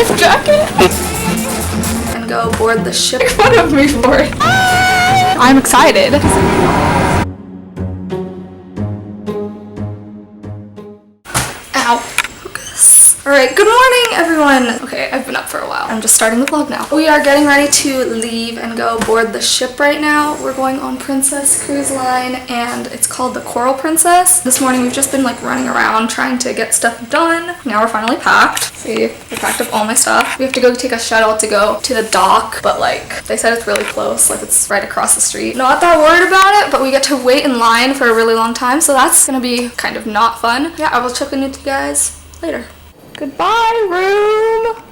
life jacket and go board the ship. Make fun of me for it. I'm excited. Ow. Focus. Alright, good morning everyone. Okay, I've been up for a while. I'm just starting the vlog now. We are getting ready to leave and go board the ship right now. We're going on Princess Cruise Line and it's called the Coral Princess. This morning we've just been like running around trying to get stuff done. Now we're finally packed. See, I packed up all my stuff. We have to go take a shuttle to go to the dock, but like they said it's really close, like it's right across the street. Not that worried about it, but we get to wait in line for a really long time, so that's gonna be kind of not fun. Yeah, I will check in with you guys later. Goodbye, room.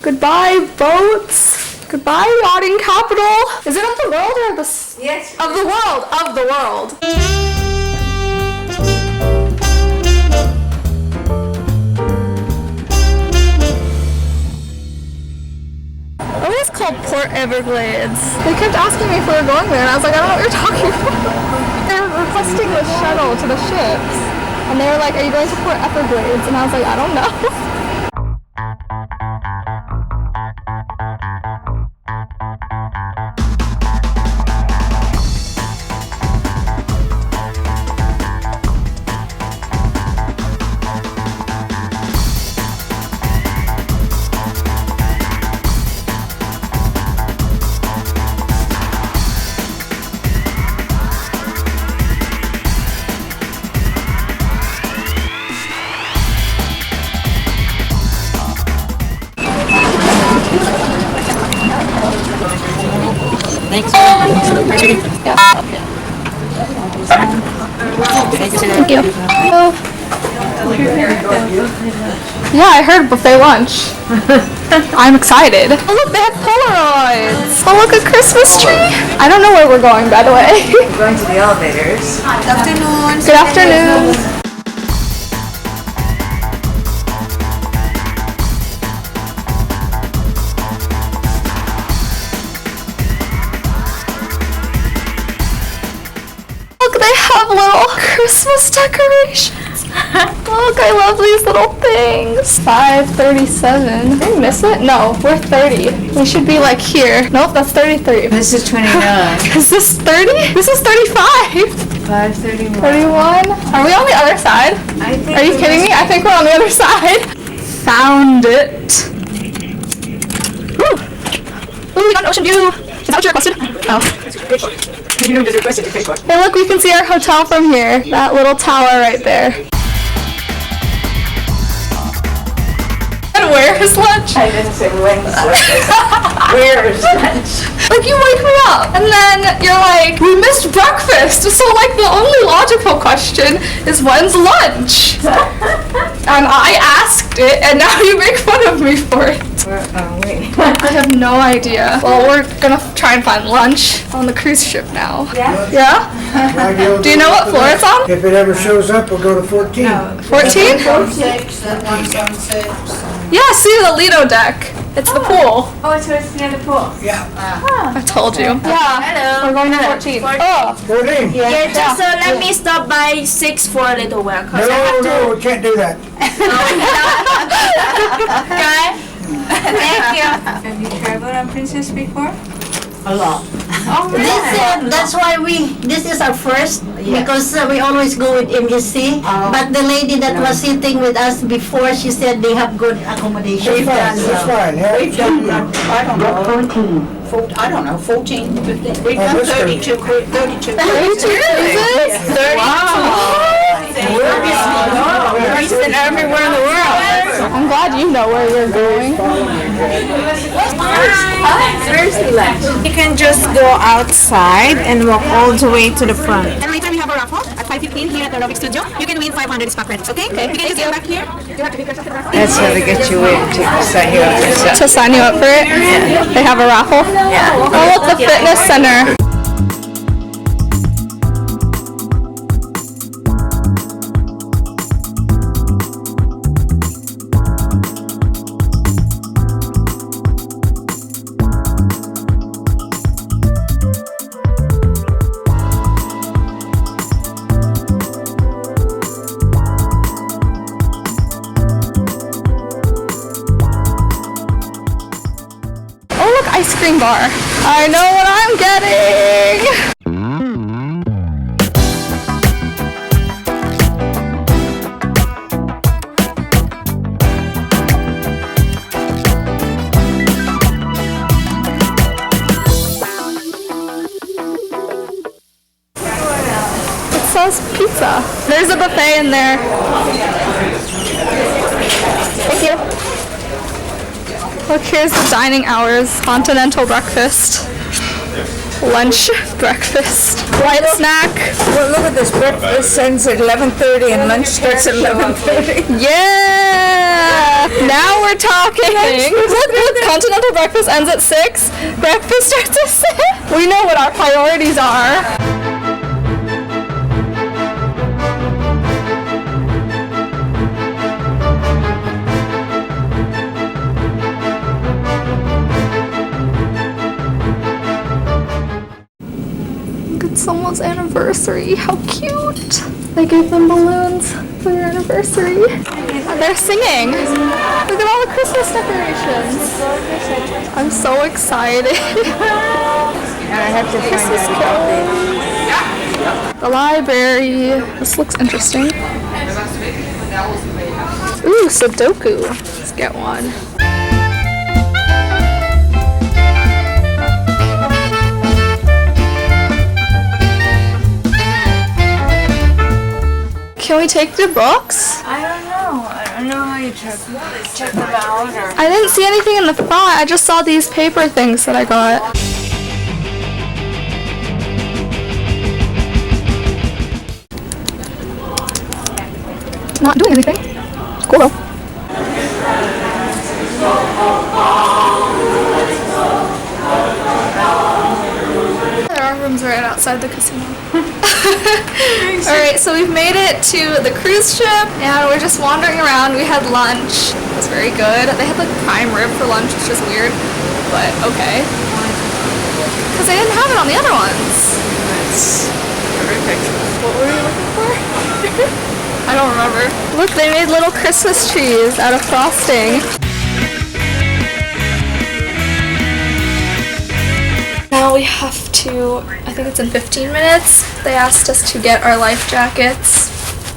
Goodbye, boats. Goodbye, yachting capital. Is it of the world or the... Yes. Of the world. Of the world. Oh, it's called Port Everglades. They kept asking me if we were going there, and I was like, I don't know what you're talking about. They're requesting the shuttle to the ships. And they were like, are you going to Port Everglades? And I was like, I don't know. Thanks. Yeah. Thank you. Oh. Yeah, I heard buffet lunch. I'm excited. Oh look, they have Polaroids. Oh look, a Christmas tree. I don't know where we're going, by the way. We're going to the elevators. Good afternoon. Good afternoon. They have little Christmas decorations. Look, I love these little things. 5:37. Did we miss it? No, we're 30. We should be like here. Nope, that's 33. This is 29. Is this 30? This is 35. 5:31. 31. Are we on the other side? I think. Are you kidding me? I think we're on the other side. Found it. Ooh, we got an ocean view. Is that what you requested? Oh. You just requested to pay for it. Hey look, we can see our hotel from here. That little tower right there. And where is lunch? I didn't say when's where is lunch? Like you wake me up and then you're like, we missed breakfast. So like the only logical question is when's lunch? And I asked it and now you make fun of me for it. Where are we? I have no idea. Well, we're gonna try and find lunch on the cruise ship now. Yeah? Yeah? Do you know what floor it's on? If it ever shows up, we'll go to 14. 14? 6 at 176. Yeah, see the Lido deck. It's the pool. Oh, so it's near the pool. Yeah. I told you. Yeah. Hello. We're going to 14. Oh. 14? Yeah, just so let me stop by 6 for a little while. No, no, we can't do that. Okay? Thank you. Have you traveled on Princess before? A lot. Oh, That's why this is our first, because we always go with MSC. But the lady that was sitting with us before, she said they have good accommodation. That's fine. Yeah. We've done, I don't know, 14, 15. We've done that's good. 32 cruises. 32 cruises? 32. We've been everywhere in the world. I'm glad you know where you're going. Where's the lunch? You can just go outside and walk all the way to the front. And later we have a raffle at 5:15 here at the aerobic studio. You can win 500 spa credits, okay? You can just go back here. You have to pick yourself the raffle. That's how to get you in to sign you up for stuff. To sign you up for it? They have a raffle? Yeah. Oh, look, the fitness center. cream bar. I know what I'm getting. Pizza. There's a buffet in there. Thank you. Look, here's the dining hours. Continental breakfast. Lunch, breakfast, light snack. Well, look at this, breakfast ends at 11:30 and lunch starts at 11:30. Yeah! Now we're talking. Look, continental breakfast ends at 6. Breakfast starts at 6. We know what our priorities are. It's almost anniversary. How cute. They gave them balloons for their anniversary. They're singing. Look at all the Christmas decorations. I'm so excited. And I have to find out. The library. This looks interesting. Ooh, Sudoku. Let's get one. Can we take the books? I don't know. I don't know how you check them out or... I didn't see anything in the front. I just saw these paper things that I got. Not doing anything. Cool though. There are rooms right outside the casino. Alright, so we've made it to the cruise ship and we're just wandering around. We had lunch. It was very good. They had like prime rib for lunch, which is weird, but okay. Because they didn't have it on the other ones. That's terrific. What were you looking for? I don't remember. Look, they made little Christmas trees out of frosting. Now we have to, I think it's in 15 minutes, they asked us to get our life jackets.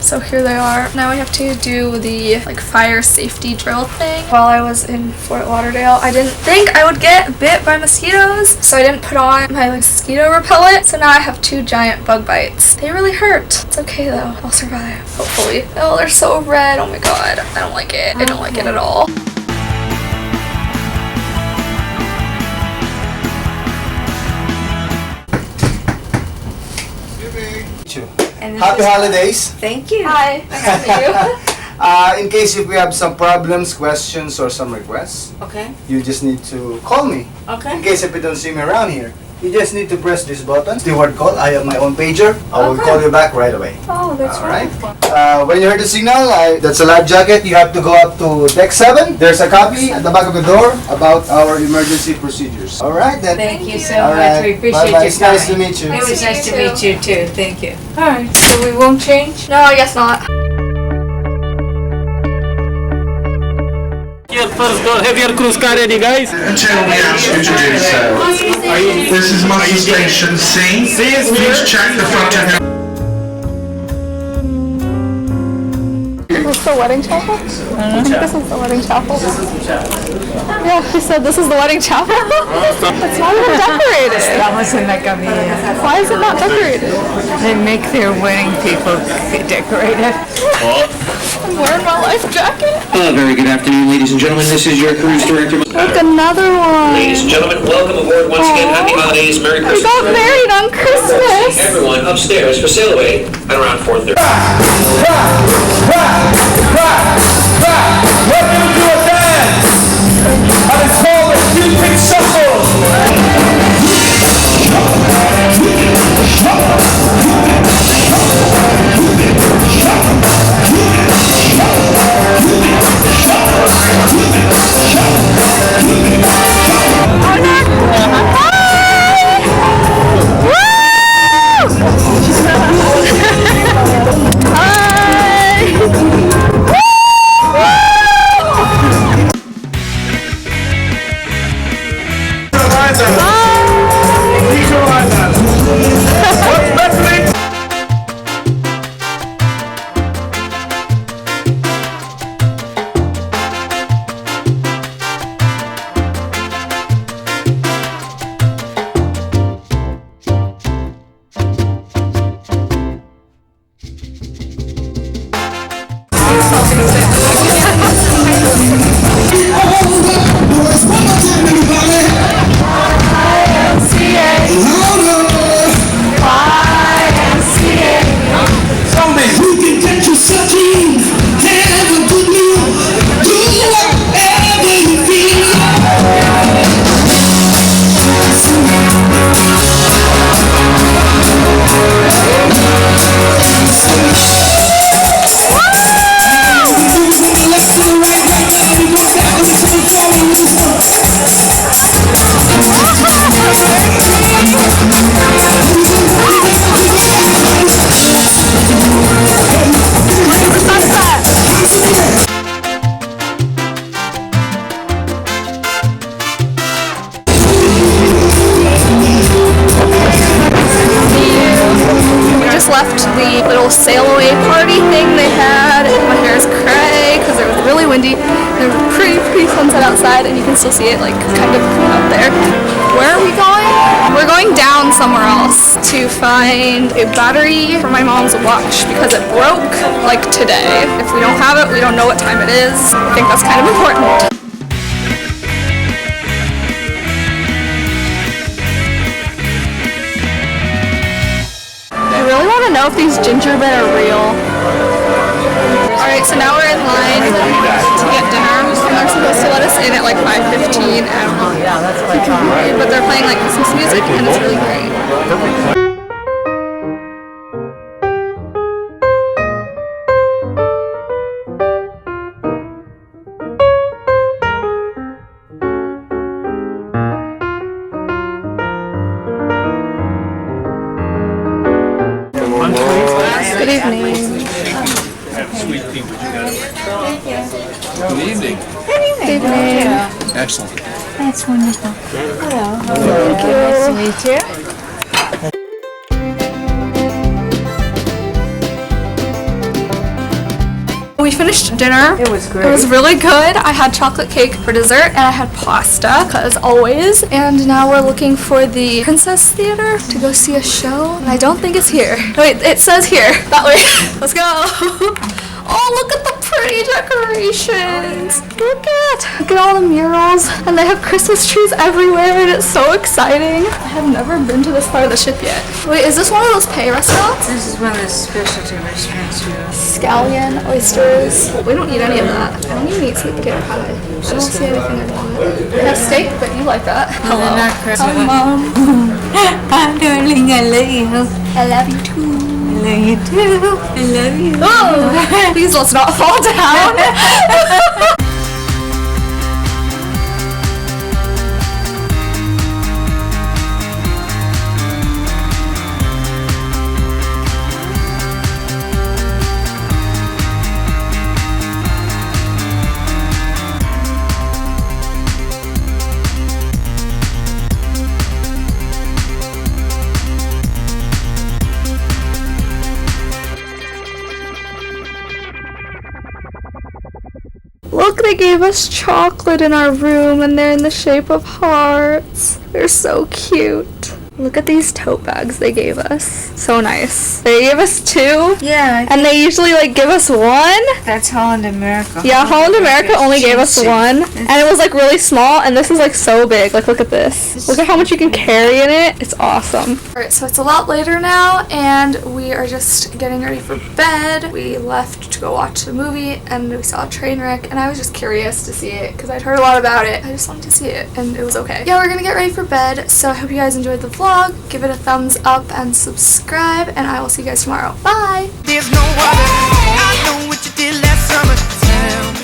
So here they are. Now we have to do the like fire safety drill thing. While I was in Fort Lauderdale, I didn't think I would get bit by mosquitoes, so I didn't put on my like mosquito repellent. So now I have 2 giant bug bites. They really hurt. It's okay though. I'll survive, hopefully. Oh, they're so red. Oh my god. I don't like it. I don't like it at all. Happy holidays. Thank you. Hi. Nice to meet you. In case if we have some problems, questions, or some requests, Okay. you just need to call me. In Okay. case if you don't see me around here, you just need to press this button. The word call. I have my own pager. I will call you back right away. Oh, that's Alright. wonderful. When you heard the signal, that's a life jacket. You have to go up to deck 7. There's a copy at the back of the door about our emergency procedures. Alright then. Thank you so Alright. much. We appreciate Bye-bye. your It's nice to time. meet you. It was nice to You meet you too. Thank you. Alright, so we won't change? No, I guess not. Here, first go. Have your cruise car ready, guys? Until we ask you to do so. This is muster station C. Please check the front of your... Is this the wedding chapel? I think this is the wedding chapel. Yeah, he said this is the wedding chapel. It's not even decorated. Estamos en la camilla. Why is it not decorated? They make their wedding people decorate it. I'm wearing my life jacket. Very good afternoon, ladies and gentlemen. This is your cruise director. Look, another one. Ladies and gentlemen, welcome aboard once again. Happy holidays, Merry We Christmas. got married on Christmas. Everyone upstairs for sail away at around 4:30. Welcome to a dance! And it's called the Cupid Shuffle! Hi! windy. There's a pretty sunset outside, and you can still see it like kind of out there. Where are we going? We're going down somewhere else to find a battery for my mom's watch because it broke like today. If we don't have it, we don't know what time it is. I think that's kind of important. I really want to know if these gingerbread are real. Alright, so now we're in line to get dinner, and they're supposed to let us in at like 5:15. I don't know. Yeah, that's what I thought. But they're playing like Christmas music, and it's really great. Good evening. Sweet pea, would you guys? Thank you. Good evening. Good evening. Excellent. That's wonderful. Hello. Thank you. Nice to meet you. We finished dinner. It was great. It was really good. I had chocolate cake for dessert and I had pasta, as always. And now we're looking for the Princess Theater to go see a show. And I don't think it's here. Wait, it says here. That way. Let's go. Oh, look at the pretty decorations. Look at all the murals. And they have Christmas trees everywhere and it's so exciting. I have never been to this part of the ship yet. Wait, is this one of those pay restaurants? This is one of the specialty restaurants here. Scallion, oysters. We don't eat any of that. I don't even eat sweet potato pie. I don't see anything I want. We have steak, but you like that. Hello. Hi, Mom. Hi, darling. I love you. I love you too. I love you too. I love you. Oh, please let's not fall down. Look, they gave us chocolate in our room and they're in the shape of hearts. They're so cute. Look at these tote bags they gave us. So nice. They gave us 2. Yeah. And they usually like give us 1. That's Holland America. Yeah, Holland America only gave us 1. And it was like really small and this is like so big. Like look at this. Look at how much you can carry in it. It's awesome. Alright, so it's a lot later now and we are just getting ready for bed. We left to go watch the movie and we saw a train wreck and I was just curious to see it because I'd heard a lot about it. I just wanted to see it and it was okay. Yeah, we're gonna get ready for bed. So I hope you guys enjoyed the vlog. Give it a thumbs up and subscribe and I will see you guys tomorrow. Bye! There's no other. I know what you did last summer.